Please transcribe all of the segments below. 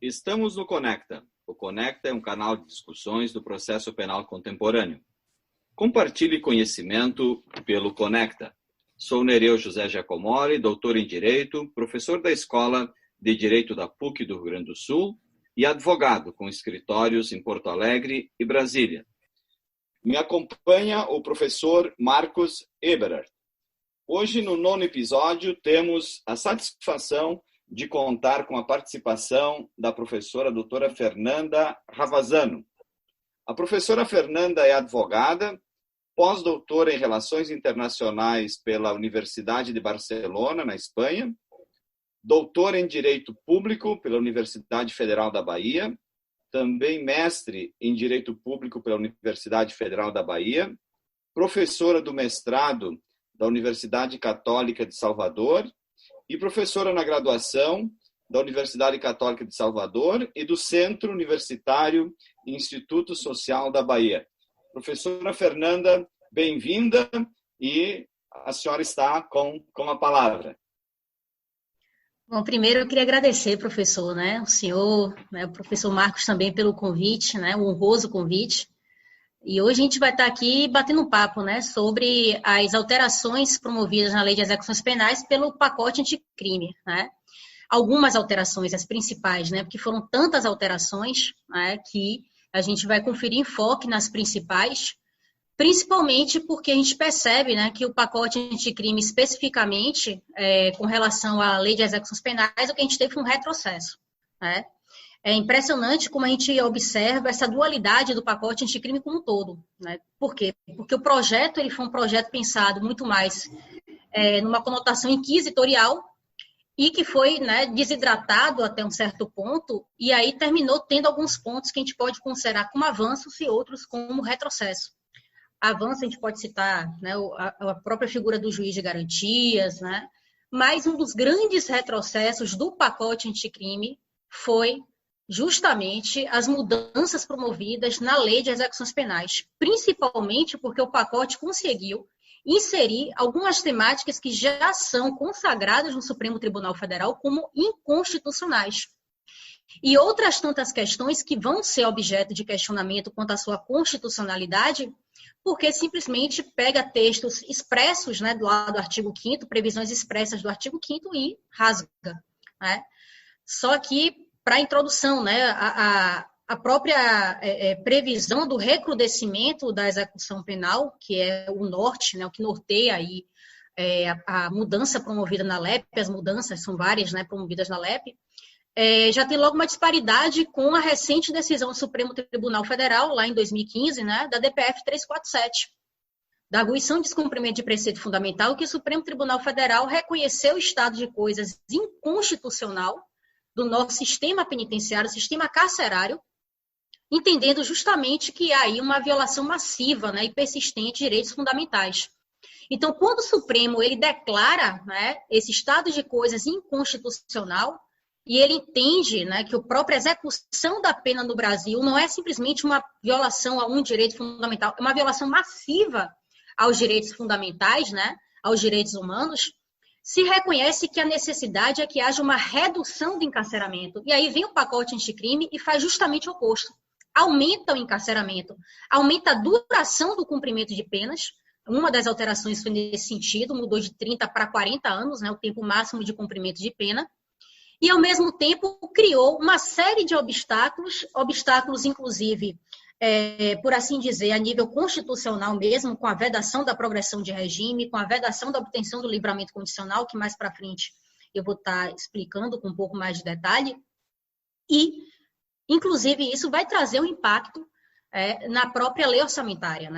Estamos no Conecta. O Conecta é um canal de discussões do processo penal contemporâneo. Compartilhe conhecimento pelo Conecta. Sou Nereu José Giacomoli, doutor em Direito, professor da Escola de Direito da PUC do Rio Grande do Sul e advogado com escritórios em Porto Alegre e Brasília. Me acompanha o professor Marcos Eberhardt. Hoje, no 9º episódio, temos a satisfação de contar com a participação da professora doutora Fernanda Ravazano. A professora Fernanda é advogada, pós-doutora em Relações Internacionais pela Universidade de Barcelona, na Espanha, doutora em Direito Público pela Universidade Federal da Bahia, também mestre em Direito Público pela Universidade Federal da Bahia, professora do mestrado da Universidade Católica de Salvador e professora na graduação da Universidade Católica de Salvador e do Centro Universitário Instituto Social da Bahia. Professora Fernanda, bem-vinda e a senhora está com a palavra. Bom, primeiro eu queria agradecer, professor, o senhor, o professor Marcos também pelo convite, o honroso convite. E hoje a gente vai estar aqui batendo um papo, sobre as alterações promovidas na Lei de Execuções Penais pelo pacote anticrime, Algumas alterações, as principais, porque foram tantas alterações, que a gente vai conferir enfoque nas principais, principalmente porque a gente percebe, que o pacote anticrime especificamente, com relação à Lei de Execuções Penais, o que a gente teve foi um retrocesso, É impressionante como a gente observa essa dualidade do pacote anticrime como um todo. Por quê? Porque o projeto ele foi um projeto pensado muito mais numa conotação inquisitorial e que foi desidratado até um certo ponto e aí terminou tendo alguns pontos que a gente pode considerar como avanços e outros como retrocesso. Avanço a gente pode citar a própria figura do juiz de garantias, mas um dos grandes retrocessos do pacote anticrime foi justamente as mudanças promovidas na Lei de Execuções Penais, principalmente porque o pacote conseguiu inserir algumas temáticas que já são consagradas no Supremo Tribunal Federal como inconstitucionais. E outras tantas questões que vão ser objeto de questionamento quanto à sua constitucionalidade, porque simplesmente pega textos expressos do lado do artigo 5º, previsões expressas do artigo 5º e rasga. Só que, para a introdução, a própria previsão do recrudescimento da execução penal, que é o norte, o que norteia aí, a mudança promovida na LEP, as mudanças são várias promovidas na LEP, já tem logo uma disparidade com a recente decisão do Supremo Tribunal Federal, lá em 2015, da DPF 347, da arguição de descumprimento de preceito fundamental, que o Supremo Tribunal Federal reconheceu o estado de coisas inconstitucional do nosso sistema penitenciário, sistema carcerário, entendendo justamente que há aí uma violação massiva e persistente de direitos fundamentais. Então, quando o Supremo ele declara esse estado de coisas inconstitucional, e ele entende que a própria execução da pena no Brasil não é simplesmente uma violação a um direito fundamental, é uma violação massiva aos direitos fundamentais, aos direitos humanos, se reconhece que a necessidade é que haja uma redução do encarceramento. E aí vem o pacote anticrime e faz justamente o oposto. Aumenta o encarceramento, aumenta a duração do cumprimento de penas. Uma das alterações foi nesse sentido, mudou de 30 para 40 anos, o tempo máximo de cumprimento de pena. E, ao mesmo tempo, criou uma série de obstáculos inclusive, por assim dizer, a nível constitucional mesmo, com a vedação da progressão de regime, com a vedação da obtenção do livramento condicional, que mais para frente eu vou estar explicando com um pouco mais de detalhe. E, inclusive, isso vai trazer um impacto na própria lei orçamentária,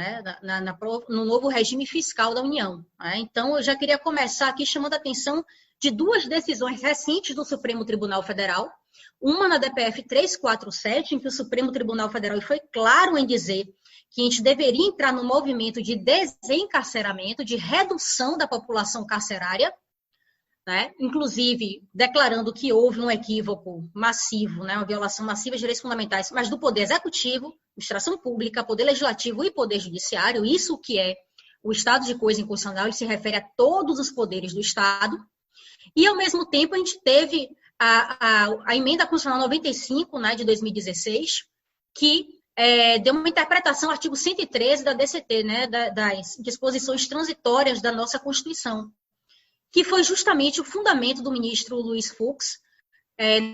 no novo regime fiscal da União. Então, eu já queria começar aqui chamando a atenção de duas decisões recentes do Supremo Tribunal Federal, uma na DPF 347, em que o Supremo Tribunal Federal foi claro em dizer que a gente deveria entrar no movimento de desencarceramento, de redução da população carcerária, inclusive declarando que houve um equívoco massivo, uma violação massiva de direitos fundamentais, mas do Poder Executivo, Administração Pública, Poder Legislativo e Poder Judiciário, isso que é o estado de coisa inconstitucional, ele se refere a todos os poderes do Estado. E, ao mesmo tempo, a gente teve a emenda constitucional 95, né, de 2016, que deu uma interpretação ao artigo 113 da DCT, né, das disposições transitórias da nossa Constituição, que foi justamente o fundamento do ministro Luiz Fux,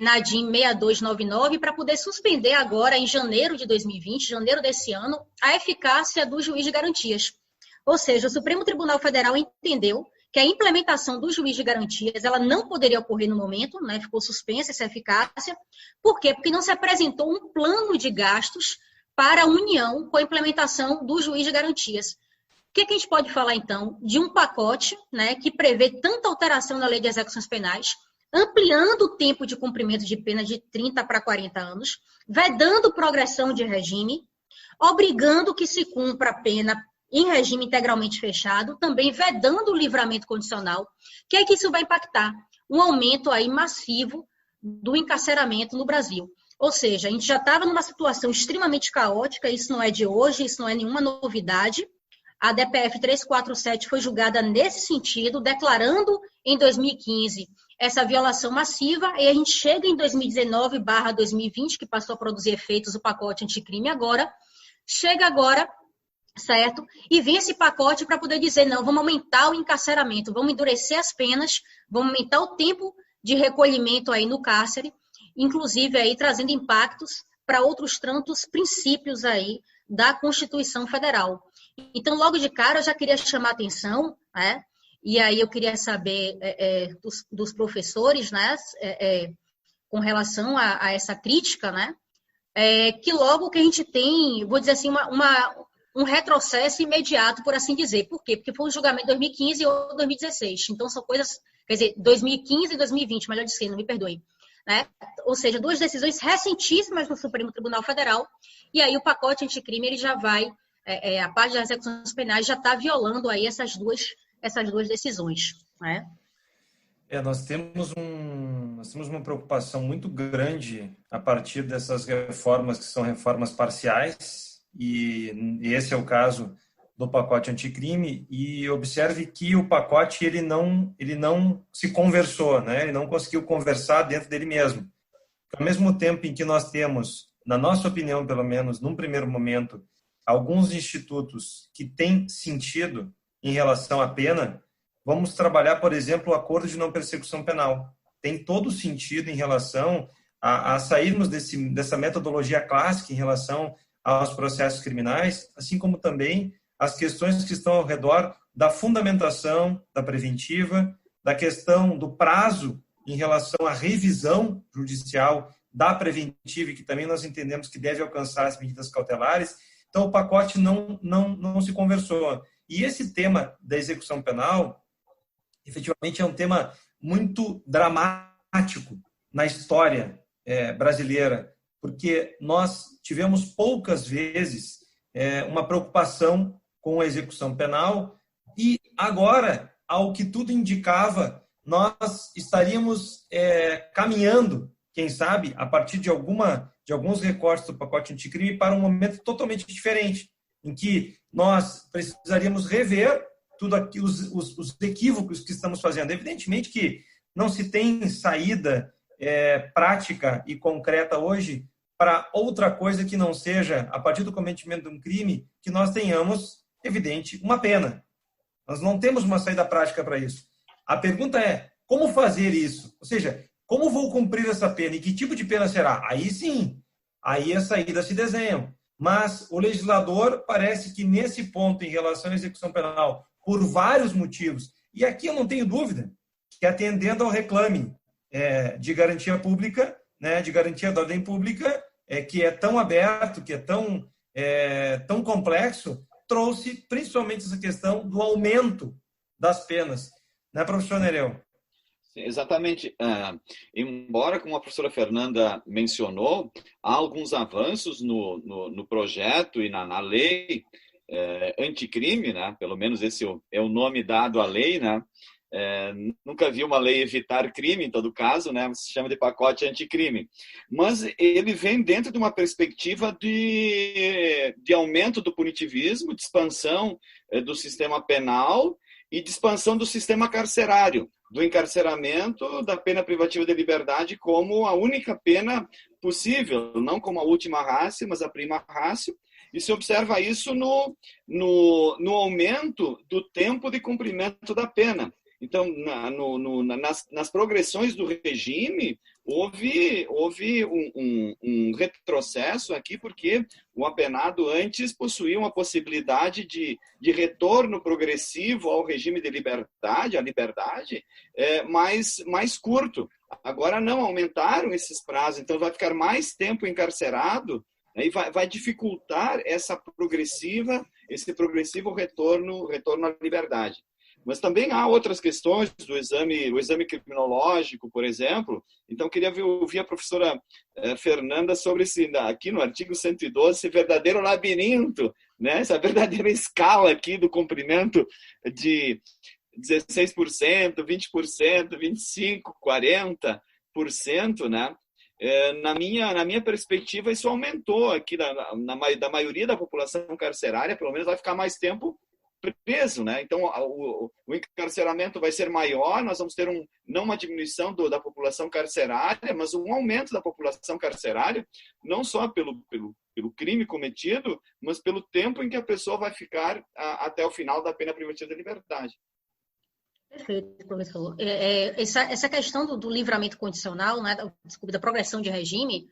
na DIN 6299, para poder suspender agora, em janeiro de 2020, janeiro desse ano, a eficácia do juiz de garantias. Ou seja, o Supremo Tribunal Federal entendeu que a implementação do juiz de garantias ela não poderia ocorrer no momento, né? Ficou suspensa essa eficácia. Por quê? Porque não se apresentou um plano de gastos para a União com a implementação do juiz de garantias. O que a gente pode falar, então, de um pacote, né, que prevê tanta alteração na lei de execuções penais, ampliando o tempo de cumprimento de pena de 30 para 40 anos, vedando progressão de regime, obrigando que se cumpra a pena em regime integralmente fechado, também vedando o livramento condicional. O que é que isso vai impactar? Um aumento aí massivo do encarceramento no Brasil. Ou seja, a gente já estava numa situação extremamente caótica, isso não é de hoje, isso não é nenhuma novidade. A DPF 347 foi julgada nesse sentido, declarando em 2015 essa violação massiva, e a gente chega em 2019/2020, que passou a produzir efeitos o pacote anticrime agora, chega agora, certo? E vem esse pacote para poder dizer, não, vamos aumentar o encarceramento, vamos endurecer as penas, vamos aumentar o tempo de recolhimento aí no cárcere, inclusive aí trazendo impactos para outros tantos princípios aí da Constituição Federal. Então, logo de cara, eu já queria chamar a atenção, né? E aí eu queria saber dos professores, né? Com relação a essa crítica, né? Que logo que a gente tem, vou dizer assim, um retrocesso imediato, por assim dizer. Por quê? Porque foi um julgamento em 2015 ou 2016. Então, são coisas, quer dizer, 2015 e 2020, melhor dizendo, me perdoem. Né? Ou seja, duas decisões recentíssimas do Supremo Tribunal Federal, e aí o pacote anticrime ele já vai, a parte das execuções penais já está violando aí essas duas decisões. Né? Nós temos uma preocupação muito grande a partir dessas reformas que são reformas parciais, e esse é o caso do pacote anticrime, e observe que o pacote ele não se conversou, né? Ele não conseguiu conversar dentro dele mesmo. Ao mesmo tempo em que nós temos, na nossa opinião, pelo menos, num primeiro momento, alguns institutos que têm sentido em relação à pena, vamos trabalhar, por exemplo, o acordo de não persecução penal. Tem todo sentido em relação a sairmos dessa metodologia clássica em relação aos processos criminais, assim como também as questões que estão ao redor da fundamentação da preventiva, da questão do prazo em relação à revisão judicial da preventiva, e que também nós entendemos que deve alcançar as medidas cautelares. Então, o pacote não se conversou. E esse tema da execução penal, efetivamente, é um tema muito dramático na história brasileira, porque nós tivemos poucas vezes uma preocupação com a execução penal, e agora, ao que tudo indicava, nós estaríamos caminhando, quem sabe, a partir de alguns recortes do pacote anticrime, para um momento totalmente diferente, em que nós precisaríamos rever tudo aqui, os equívocos que estamos fazendo. Evidentemente que não se tem saída prática e concreta hoje para outra coisa que não seja, a partir do cometimento de um crime, que nós tenhamos, evidente, uma pena. Nós não temos uma saída prática para isso. A pergunta é, como fazer isso? Ou seja, como vou cumprir essa pena e que tipo de pena será? Aí sim, aí as saídas se desenham. Mas o legislador parece que nesse ponto, em relação à execução penal, por vários motivos, e aqui eu não tenho dúvida, que atendendo ao reclame de garantia pública, né, de garantia da ordem pública, que é tão aberto, que é tão complexo, trouxe principalmente essa questão do aumento das penas. Né, professor Nereu? Sim, exatamente. Embora, como a professora Fernanda mencionou, há alguns avanços no projeto e na lei anticrime, né? Pelo menos esse é o nome dado à lei, né? Nunca vi uma lei evitar crime, em todo caso, né? Se chama de pacote anticrime. Mas ele vem dentro de uma perspectiva de aumento do punitivismo, de expansão do sistema penal e de expansão do sistema carcerário. do encarceramento, da pena privativa de liberdade como a única pena possível, não como a última ratio, mas a prima ratio, e se observa isso no aumento do tempo de cumprimento da pena. Então, nas progressões do regime, houve um retrocesso aqui, porque o apenado antes possuía uma possibilidade de retorno progressivo ao regime de liberdade, à liberdade, mais curto. Agora não, aumentaram esses prazos, então vai ficar mais tempo encarcerado, e vai dificultar esse progressivo retorno à liberdade. Mas também há outras questões do o exame criminológico, por exemplo. Então, queria ouvir a professora Fernanda sobre aqui no artigo 112, esse verdadeiro labirinto, né? Essa verdadeira escala aqui do cumprimento de 16%, 20%, 25%, 40%, né? Na minha perspectiva, isso aumentou aqui da maioria da população carcerária, pelo menos vai ficar mais tempo preso, né? Então, o encarceramento vai ser maior, nós vamos ter não uma diminuição da população carcerária, mas um aumento da população carcerária, não só pelo crime cometido, mas pelo tempo em que a pessoa vai ficar até o final da pena privativa de liberdade. Perfeito, professor. Essa questão do livramento condicional, né, da progressão de regime,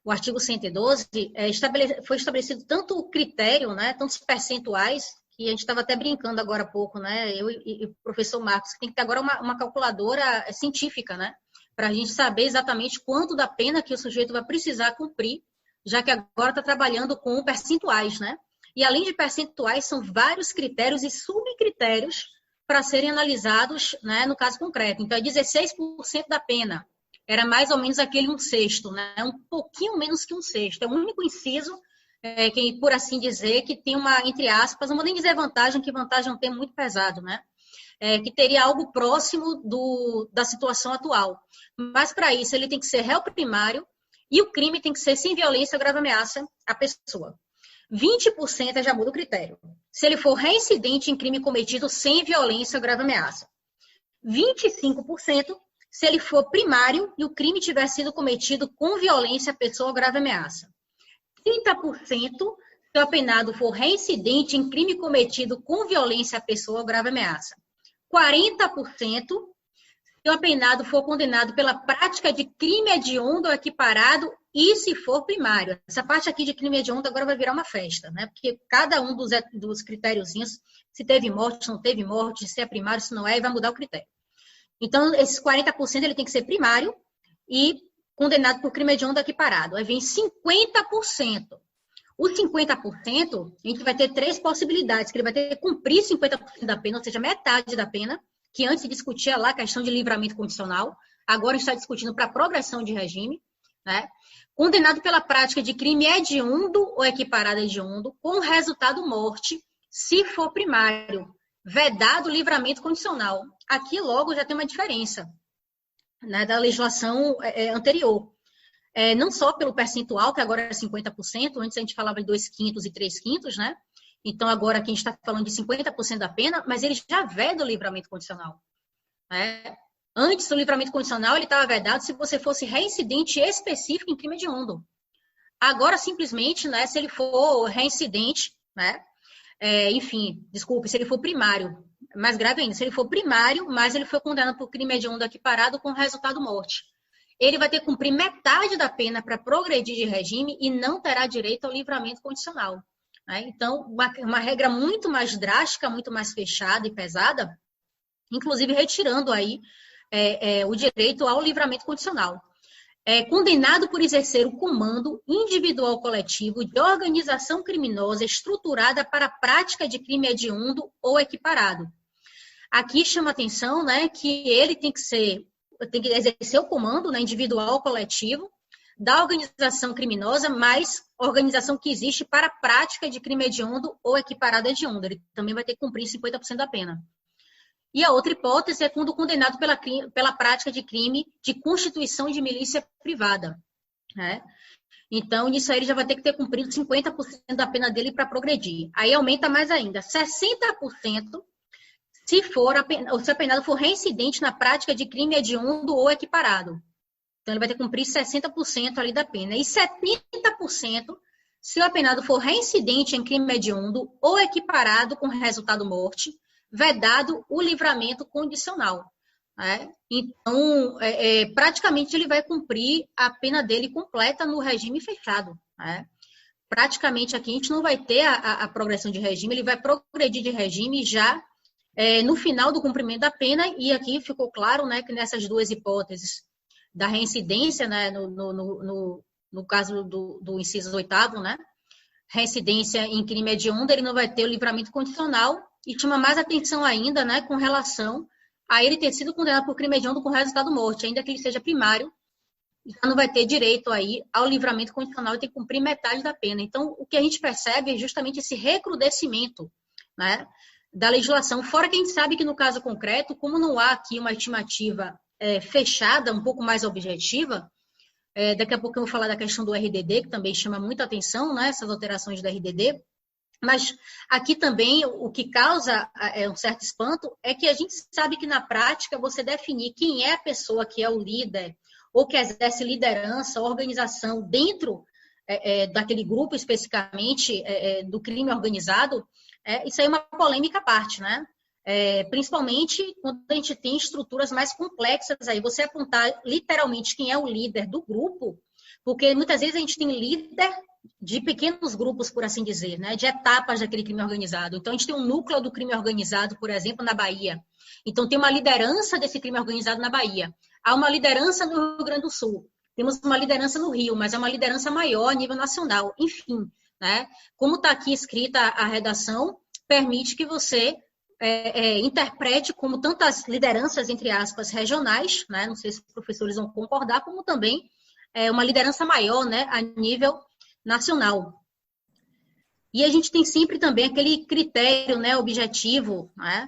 o artigo 112, foi estabelecido tanto o critério, né, tantos percentuais, que a gente estava até brincando agora há pouco, né, eu e o professor Marcos, que tem que ter agora uma calculadora científica, né, para a gente saber exatamente quanto da pena que o sujeito vai precisar cumprir, já que agora está trabalhando com percentuais, né, e além de percentuais, são vários critérios e subcritérios para serem analisados, né, no caso concreto. Então, é 16% da pena. Era mais ou menos aquele 1/6, né? Um pouquinho menos que 1/6. É o único inciso, que, por assim dizer, que tem uma, entre aspas, não vou nem dizer vantagem, que vantagem é um termo muito pesado, né? Que teria algo próximo da situação atual. Mas, para isso, ele tem que ser réu primário e o crime tem que ser sem violência ou grave ameaça à pessoa. 20% já muda o critério. Se ele for reincidente em crime cometido sem violência ou grave ameaça. 25% se ele for primário e o crime tiver sido cometido com violência à pessoa ou grave ameaça. 30% se o apenado for reincidente em crime cometido com violência à pessoa ou grave ameaça. 40% se o apenado for condenado pela prática de crime hediondo ou equiparado e se for primário. Essa parte aqui de crime hediondo agora vai virar uma festa, né? Porque cada um dos critériozinhos, se teve morte, se não teve morte, se é primário, se não é, vai mudar o critério. Então, esses 40% ele tem que ser primário e condenado por crime hediondo ou equiparado. Aí vem 50%. Os 50%, a gente vai ter 3 possibilidades, que ele vai ter que cumprir 50% da pena, ou seja, metade da pena, que antes se discutia lá a questão de livramento condicional, agora a gente está discutindo para progressão de regime, né? Condenado pela prática de crime hediondo ou equiparado hediondo, com resultado morte, se for primário, vedado livramento condicional. Aqui logo já tem uma diferença, né, da legislação anterior. Não só pelo percentual, que agora é 50%, antes a gente falava de 2/5 e 3/5, né? Então, agora aqui a gente está falando de 50% da pena, mas ele já veda o livramento condicional. Né? Antes do livramento condicional, ele estava vedado se você fosse reincidente específico em crime hediondo. Agora, simplesmente, né, se ele for reincidente, né, se ele for primário, mais grave ainda, se ele for primário, mas ele foi condenado por crime hediondo equiparado com resultado morte. Ele vai ter que cumprir metade da pena para progredir de regime e não terá direito ao livramento condicional. Né? Então, uma regra muito mais drástica, muito mais fechada e pesada, inclusive retirando aí o direito ao livramento condicional. Condenado por exercer o comando individual ou coletivo de organização criminosa estruturada para a prática de crime hediondo ou equiparado. Aqui chama atenção, né, que ele tem que exercer o comando, né, individual ou coletivo da organização criminosa, mas organização que existe para a prática de crime hediondo ou equiparado hediondo. Ele também vai ter que cumprir 50% da pena. E a outra hipótese é quando condenado pela prática de crime de constituição de milícia privada. Né? Então, nisso aí ele já vai ter que ter cumprido 50% da pena dele para progredir. Aí aumenta mais ainda, 60% se o apenado for reincidente na prática de crime hediondo ou equiparado. Então, ele vai ter que cumprir 60% ali da pena. E 70% se o apenado for reincidente em crime hediondo ou equiparado com resultado morte, vedado o livramento condicional. Né? Então, praticamente, ele vai cumprir a pena dele completa no regime fechado. Né? Praticamente, aqui a gente não vai ter a progressão de regime, ele vai progredir de regime já no final do cumprimento da pena, e aqui ficou claro, né, que nessas duas hipóteses da reincidência, né, no caso do inciso 8º, né, reincidência em crime hediondo, ele não vai ter o livramento condicional, e chama mais atenção ainda, né, com relação a ele ter sido condenado por crime hediondo com resultado morte, ainda que ele seja primário, já não vai ter direito aí ao livramento condicional e ter que cumprir metade da pena. Então, o que a gente percebe é justamente esse recrudescimento, né, da legislação, fora que a gente sabe que no caso concreto, como não há aqui uma estimativa fechada, um pouco mais objetiva, daqui a pouco eu vou falar da questão do RDD, que também chama muita atenção, né, essas alterações do RDD, mas aqui também o que causa um certo espanto é que a gente sabe que na prática você definir quem é a pessoa que é o líder ou que exerce liderança, organização dentro daquele grupo especificamente do crime organizado, isso aí é uma polêmica à parte, né? Principalmente quando a gente tem estruturas mais complexas aí, você apontar literalmente quem é o líder do grupo, porque muitas vezes a gente tem líder de pequenos grupos, por assim dizer, né? De etapas daquele crime organizado. Então, a gente tem um núcleo do crime organizado, por exemplo, na Bahia. Então, tem uma liderança desse crime organizado na Bahia. Há uma liderança no Rio Grande do Sul. Temos uma liderança no Rio, mas é uma liderança maior a nível nacional. Enfim, né? Como está aqui escrita a redação, permite que você interprete como tantas lideranças, entre aspas, regionais, né? Não sei se os professores vão concordar, como também uma liderança maior, né? A nível nacional. E a gente tem sempre também aquele critério, né, objetivo, né?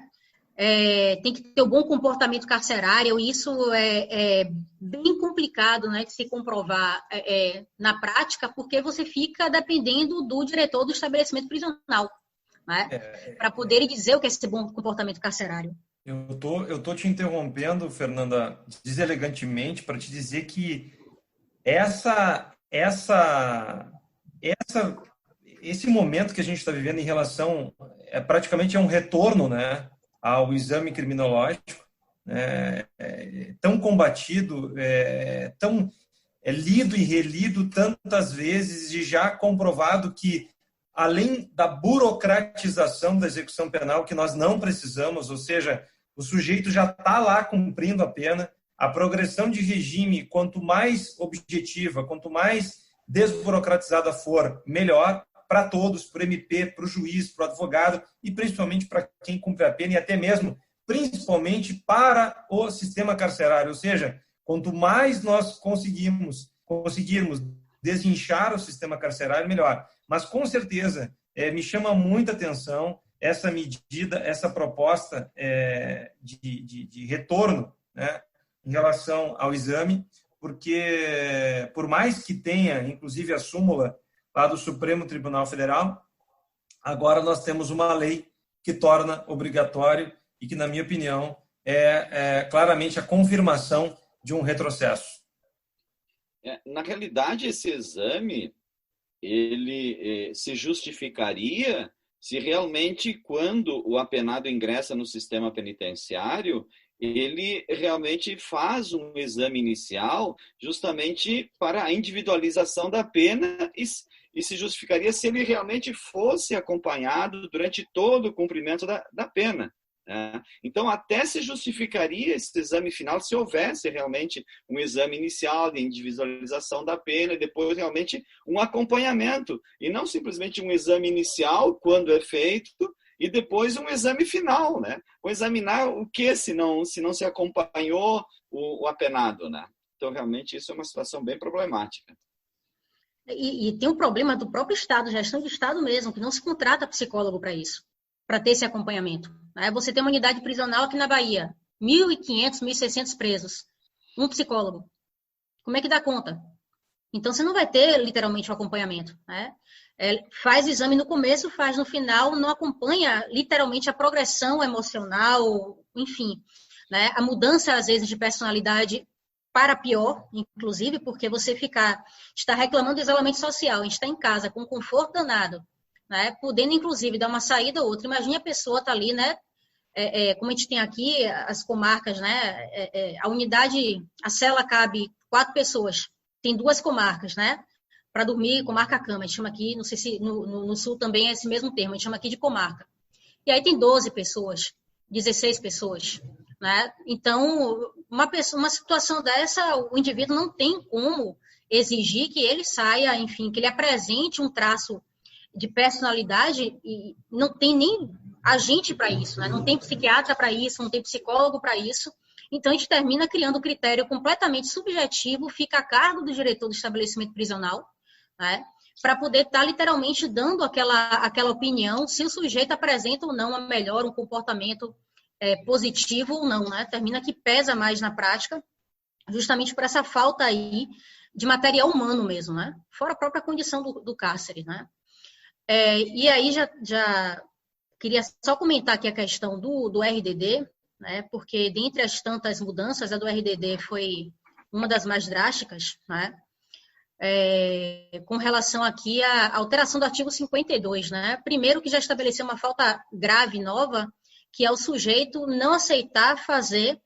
Tem que ter um bom comportamento carcerário, e isso é bem complicado, né, de se comprovar na prática, porque você fica dependendo do diretor do estabelecimento prisional, né, para poder dizer o que é esse bom comportamento carcerário. Eu tô te interrompendo, Fernanda, deselegantemente, para te dizer que esse momento que a gente está vivendo em relação, praticamente um retorno, né, ao exame criminológico, tão combatido, tão lido e relido tantas vezes, e já comprovado que, além da burocratização da execução penal, que nós não precisamos, ou seja, o sujeito já está lá cumprindo a pena, a progressão de regime, quanto mais objetiva, quanto mais desburocratizada for, melhor para todos, para o MP, para o juiz, para o advogado e principalmente para quem cumpre a pena, e até mesmo, principalmente, para o sistema carcerário. Ou seja, quanto mais nós conseguirmos desinchar o sistema carcerário, melhor. Mas, com certeza, me chama muita atenção essa medida, essa proposta de retorno, né, em relação ao exame, porque, por mais que tenha, inclusive, a súmula lá do Supremo Tribunal Federal, agora nós temos uma lei que torna obrigatório e que, na minha opinião, é claramente a confirmação de um retrocesso. Na realidade, esse exame, ele se justificaria se realmente, quando o apenado ingressa no sistema penitenciário, ele realmente faz um exame inicial justamente para a individualização da pena e se justificaria se ele realmente fosse acompanhado durante todo o cumprimento da pena. Né? Então, até se justificaria esse exame final se houvesse realmente um exame inicial de individualização da pena e depois realmente um acompanhamento, e não simplesmente um exame inicial, quando é feito, e depois um exame final, né? Vou examinar o que se não se acompanhou o apenado, né? Então, realmente, isso é uma situação bem problemática. E tem um problema do próprio Estado, gestão do Estado mesmo, que não se contrata psicólogo para isso, para ter esse acompanhamento. Você tem uma unidade prisional aqui na Bahia, 1.500, 1.600 presos, um psicólogo. Como é que dá conta? Então, você não vai ter, literalmente, o acompanhamento, né? faz o exame no começo, faz no final, não acompanha literalmente a progressão emocional, enfim, né? A mudança, às vezes, de personalidade para pior, inclusive, porque você está reclamando do isolamento social, a gente está em casa com um conforto danado, né? Podendo, inclusive, dar uma saída ou outra. Imagine a pessoa tá ali, né? Como a gente tem aqui, as comarcas, né? A unidade, a cela cabe 4 pessoas, tem 2 comarcas, né? Para dormir, comarca-cama, a gente chama aqui, não sei se no sul também é esse mesmo termo, a gente chama aqui de comarca. E aí tem 12 pessoas, 16 pessoas, né? Então, uma situação dessa, o indivíduo não tem como exigir que ele saia, enfim, que ele apresente um traço de personalidade, e não tem nem agente para isso, né? Não tem psiquiatra para isso, não tem psicólogo para isso. Então, a gente termina criando um critério completamente subjetivo, fica a cargo do diretor do estabelecimento prisional, né? Para poder estar literalmente dando aquela opinião se o sujeito apresenta ou não um comportamento positivo ou não, né? Termina que pesa mais na prática, justamente por essa falta aí de material humano mesmo, né? Fora a própria condição do cárcere, né? E aí já queria só comentar aqui a questão do RDD, né? Porque dentre as tantas mudanças, a do RDD foi uma das mais drásticas, né? Com relação aqui à alteração do artigo 52, né? Primeiro que já estabeleceu uma falta grave nova, que é o sujeito não aceitar fazer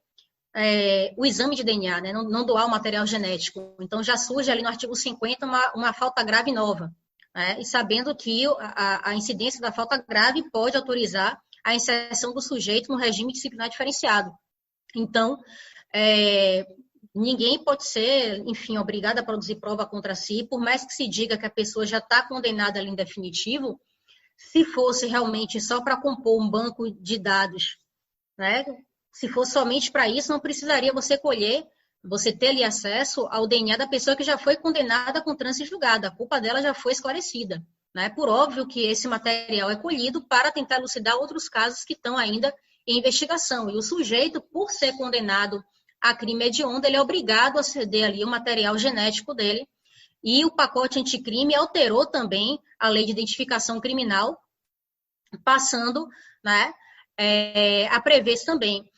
o exame de DNA, né? Não doar o material genético. Então, já surge ali no artigo 50 uma falta grave nova, né? E sabendo que a incidência da falta grave pode autorizar a inserção do sujeito no regime disciplinar diferenciado. Então, ninguém pode ser, enfim, obrigado a produzir prova contra si, por mais que se diga que a pessoa já está condenada ali em definitivo, se fosse realmente só para compor um banco de dados, né? Se fosse somente para isso, não precisaria você ter ali acesso ao DNA da pessoa que já foi condenada com trânsito julgado. A culpa dela já foi esclarecida, né? Por óbvio que esse material é colhido para tentar elucidar outros casos que estão ainda em investigação. E o sujeito, por ser condenado a crime hediondo, ele é obrigado a ceder ali o material genético dele. E o pacote anticrime alterou também a lei de identificação criminal, passando, né, a prever isso também.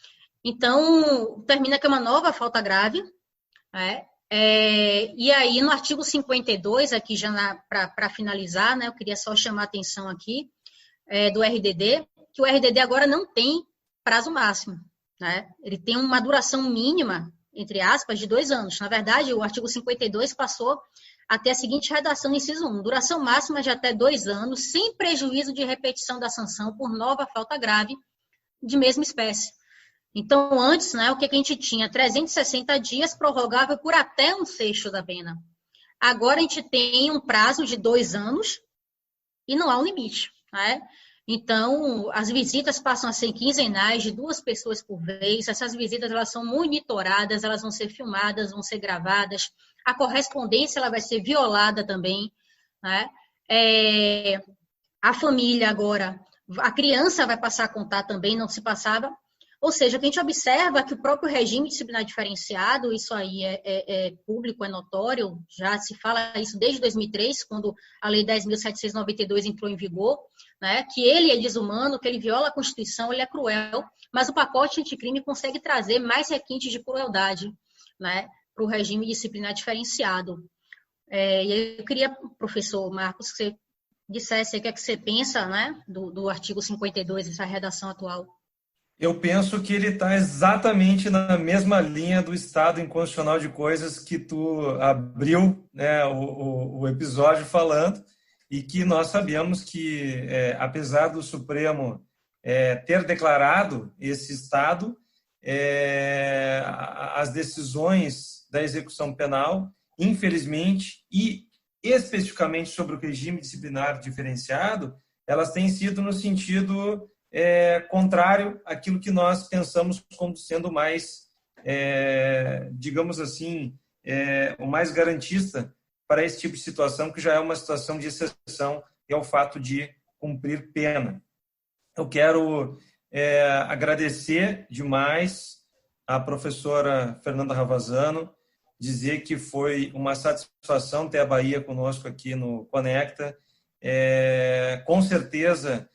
Então, termina que é uma nova falta grave, né? E aí, no artigo 52, aqui já para finalizar, né, eu queria só chamar a atenção aqui do RDD, que o RDD agora não tem prazo máximo, né? Ele tem uma duração mínima, entre aspas, de 2 anos. Na verdade, o artigo 52 passou até a seguinte redação no inciso 1, duração máxima de até 2 anos, sem prejuízo de repetição da sanção por nova falta grave de mesma espécie. Então, antes, né, o que a gente tinha? 360 dias, prorrogável por até 1/6 da pena. Agora a gente tem um prazo de 2 anos e não há um limite, né? Então, as visitas passam a ser quinzenais, de 2 pessoas por vez. Essas visitas, elas são monitoradas, elas vão ser filmadas, vão ser gravadas. A correspondência, ela vai ser violada também, né? A família agora, a criança vai passar a contar também, não se passava. Ou seja, o que a gente observa é que o próprio regime disciplinar diferenciado, isso aí é público, é notório, já se fala isso desde 2003, quando a Lei 10.792 entrou em vigor, né, que ele é desumano, que ele viola a Constituição, ele é cruel, mas o pacote anticrime consegue trazer mais requintes de crueldade, né, para o regime disciplinar diferenciado. E eu queria, professor Marcos, que você dissesse o que é que você pensa, né, do artigo 52, essa redação atual. Eu penso que ele está exatamente na mesma linha do estado inconstitucional de coisas que tu abriu, né, o episódio falando, e que nós sabemos que, apesar do Supremo ter declarado esse estado, as decisões da execução penal, infelizmente, e especificamente sobre o regime disciplinar diferenciado, elas têm sido no sentido contrário àquilo que nós pensamos como sendo mais, digamos assim, o mais garantista para esse tipo de situação, que já é uma situação de exceção, que é o fato de cumprir pena. Eu quero agradecer demais à professora Fernanda Ravazano, dizer que foi uma satisfação ter a Bahia conosco aqui no Conecta. com certeza,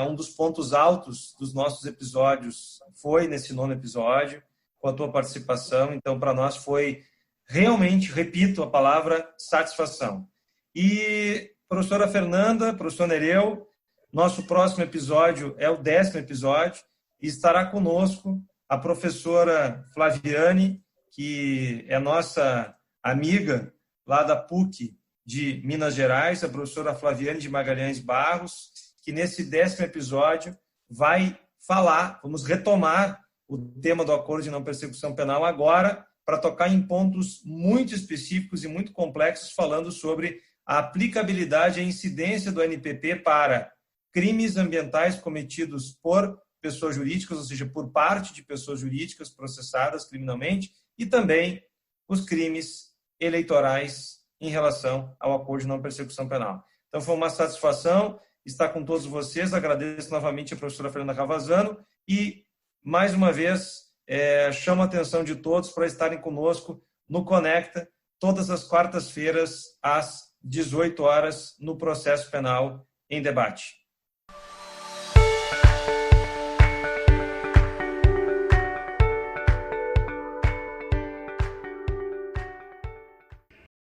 um dos pontos altos dos nossos episódios foi nesse 9º episódio, com a tua participação. Então, para nós foi realmente, repito a palavra, satisfação. E, professora Fernanda, professor Nereu, nosso próximo episódio é o 10º episódio e estará conosco a professora Flaviane, que é nossa amiga lá da PUC de Minas Gerais, a professora Flaviane de Magalhães Barros, que nesse 10º episódio vai falar, vamos retomar o tema do acordo de não persecução penal agora, para tocar em pontos muito específicos e muito complexos, falando sobre a aplicabilidade e a incidência do NPP para crimes ambientais cometidos por pessoas jurídicas, ou seja, por parte de pessoas jurídicas processadas criminalmente, e também os crimes eleitorais em relação ao acordo de não persecução penal. Então, foi uma satisfação estar com todos vocês. Agradeço novamente a professora Fernanda Ravazano e, mais uma vez, chamo a atenção de todos para estarem conosco no Conecta, todas as quartas-feiras, às 18 horas, no Processo Penal em Debate.